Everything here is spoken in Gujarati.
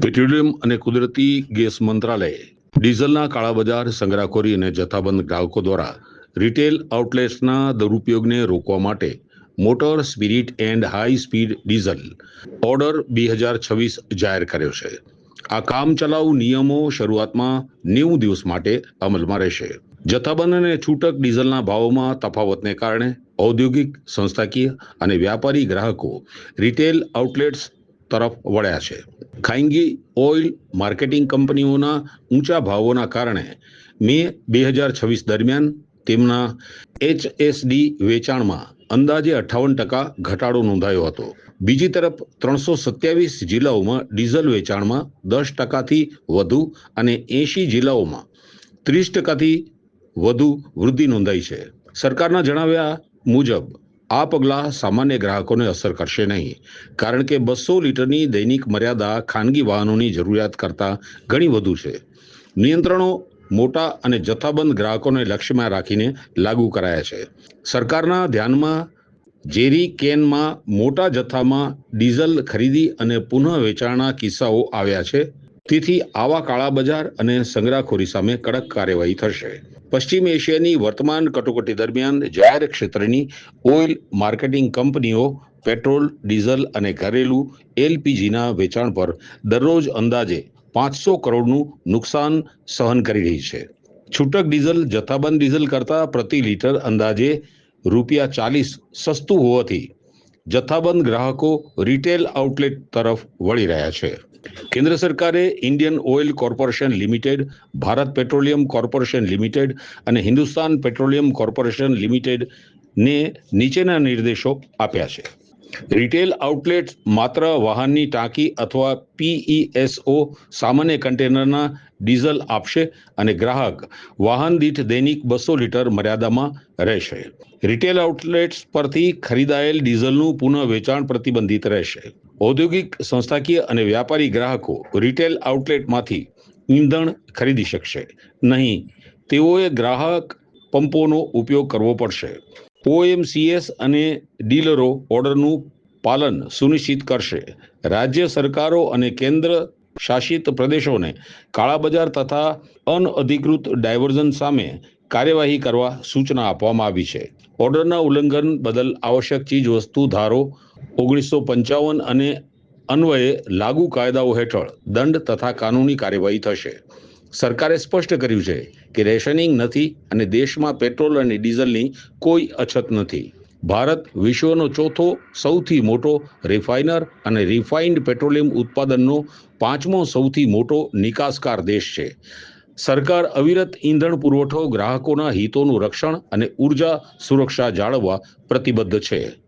પેટ્રોલિયમ અને કુદરતી ગેસ મંત્રાલયે ડીઝલના કાળાબજાર, સંગ્રહખોરી અને જથ્થાબંધ ગ્રાહકો દ્વારા રિટેલ આઉટલેટ્સના દુરુપયોગને રોકવા માટે motor spirit and high speed diesel order 2026 જાહેર કર્યો છે. આ કામચલાઉ નિયમો શરૂઆતમાં 90 દિવસ માટે અમલમાં રહેશે. જથ્થાબંધ અને છૂટક ડીઝલના ભાવોમાં તફાવતને કારણે ઔદ્યોગિક, સંસ્થાકીય અને વ્યાપારી ગ્રાહકો રિટેલ આઉટલેટ્સ તરફ વળ્યા છે. ખાનગી ઓઇલ માર્કેટિંગ કંપનીઓના ઊંચા ભાવોના કારણે મે 2026 દરમિયાન તેમના HSD વેચાણમાં અંદાજે 58% ઘટાડો નોંધાયો હતો. બીજી તરફ 327 જિલ્લાઓમાં ડીઝલ વેચાણમાં 10%થી વધુ અને 80 જિલ્લાઓમાં 30%થી વધુ વૃદ્ધિ નોંધાઈ છે. સરકારના જણાવ્યા મુજબ આ પગલાં સામાન્ય ગ્રાહકોને અસર કરશે નહીં, કારણ કે 200 લીટરની દૈનિક મર્યાદા ખાનગી વાહનોની જરૂરિયાત કરતાં ઘણી વધુ છે. નિયંત્રણો મોટા અને જથ્થાબંધ ગ્રાહકોને લક્ષ્યમાં રાખીને લાગુ કરાયા છે. સરકારના ધ્યાનમાં જેરી કેનમાં મોટા જથ્થામાં ડીઝલ ખરીદી અને પુનઃ વેચાણના કિસ્સાઓ આવ્યા છે. તેથી આવા કાળાબજાર અને સંગ્રહખોરી સામે કડક કાર્યવાહી થશે. પશ્ચિમ એશિયાની વર્તમાન કટોકટી દરમિયાન જાહેર ક્ષેત્રની ઓઇલ માર્કેટિંગ કંપનીઓ પેટ્રોલ, ડીઝલ અને ઘરેલું LPGના વેચાણ પર દરરોજ અંદાજે 500 કરોડનું નુકસાન સહન કરી રહી છે. છૂટક ડીઝલ જથ્થાબંધ ડીઝલ કરતાં પ્રતિ લીટર અંદાજે ₹40 સસ્તું હોવાથી જથ્થાબંધ ગ્રાહકો રિટેલ આઉટલેટ તરફ વળી રહ્યા છે. કેન્દ્ર સરકારે Indian oil corporation limited, Bharat petroleum corporation limited અને હિન્દુસ્તાન પેટ્રોલિયમ કોર્પોરેશન લિમિટેડને નીચેના નિર્દેશો આપ્યા છે. રિટેલ આઉટલેટ્સ માત્ર વાહનની ટાંકી અથવા PESO સામાન્ય કન્ટેનરના ડીઝલ આપશે અને ગ્રાહક વાહન દીઠ દૈનિક 200 લીટર મર્યાદામાં રહેશે. રિટેલ આઉટલેટ્સ પરથી ખરીદાયેલ ડીઝલનું પુનઃ વેચાણ પ્રતિબંધિત રહેશે. ઔદ્યોગિક, સંસ્થાકીય અને વ્યાપારી ગ્રાહકો રિટેલ આઉટલેટમાંથી ઈંધણ ખરીદી શકશે નહીં. તેઓએ ગ્રાહક પંપોનો ઉપયોગ કરવો પડશે. OMCS અને ડીલરો ઓર્ડરનું પાલન સુનિશ્ચિત કરશે. રાજ્ય સરકારો અને કેન્દ્ર શાસિત પ્રદેશોને કાળાબજાર તથા અનઅધિકૃત ડાયવર્ઝન સામે કાર્યવાહી કરવા સૂચના આપવામાં આવી છે. ઓર્ડરના ઉલ્લંઘન બદલ આવશ્યક ચીજવસ્તુ ધારો 1955 અને અન્વયે લાગુ કાયદાઓ હેઠળ દંડ તથા કાનૂની કાર્યવાહી થશે. સરકારે સ્પષ્ટ કર્યું છે કે રેશનિંગ નથી અને દેશમાં પેટ્રોલ અને ડીઝલની કોઈ અછત નથી. ભારત વિશ્વનો ચોથો સૌથી મોટો રિફાઇનર અને રિફાઇન્ડ પેટ્રોલિયમ ઉત્પાદનનો 5મો સૌથી મોટો નિકાસકાર દેશ છે. સરકાર અવિરત ઈંધણ પુરવઠો, ગ્રાહકોના હિતોનું રક્ષણ અને ઉર્જા સુરક્ષા જાળવવા પ્રતિબદ્ધ છે.